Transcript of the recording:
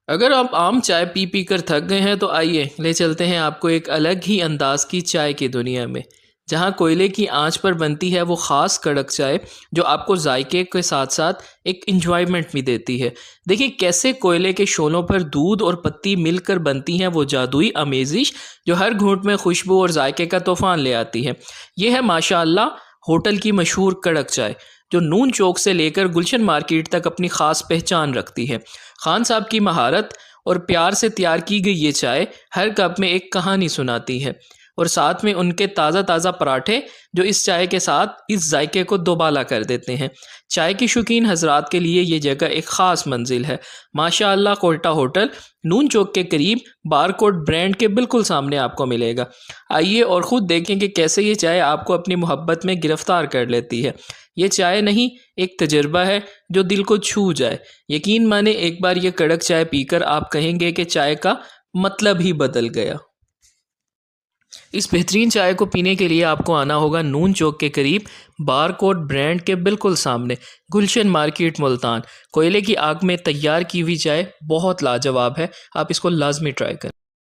अगर आप आम चाय पी पी कर थक गए हैं तो आइए ले चलते हैं आपको एक अलग ही अंदाज की चाय की दुनिया में, जहां कोयले की आंच पर बनती है वो ख़ास कड़क चाय जो आपको जायके के साथ साथ एक इंजॉयमेंट भी देती है। देखिए कैसे कोयले के शोलों पर दूध और पत्ती मिलकर बनती हैं वो जादुई अमेजिश जो हर घूंट में खुशबू और जायके का तूफान ले आती है। ये है माशाअल्लाह होटल की मशहूर कड़क चाय जो नून चौक से लेकर गुलशन मार्केट तक अपनी ख़ास पहचान रखती है। खान साहब की महारत और प्यार से तैयार की गई ये चाय हर कप में एक कहानी सुनाती है, और साथ में उनके ताज़ा ताज़ा पराठे जो इस चाय के साथ इस जायके को दोबाला कर देते हैं। चाय के शौकीन हजरात के लिए ये जगह एक ख़ास मंजिल है। माशाअल्लाह कोल्टा होटल नून चौक के करीब बारकोड ब्रांड के बिल्कुल सामने आपको मिलेगा। आइए और ख़ुद देखें कि कैसे ये चाय आपको अपनी मोहब्बत में गिरफ़्तार कर लेती है। ये चाय नहीं, एक तजुर्बा है जो दिल को छू जाए। यकीन माने एक बार ये कड़क चाय पीकर आप कहेंगे कि चाय का मतलब ही बदल गया। इस बेहतरीन चाय को पीने के लिए आपको आना होगा नून चौक के करीब बारकोड ब्रांड के बिल्कुल सामने गुलशन मार्केट मुल्तान। कोयले की आग में तैयार की हुई चाय बहुत लाजवाब है, आप इसको लाजमी ट्राई करें।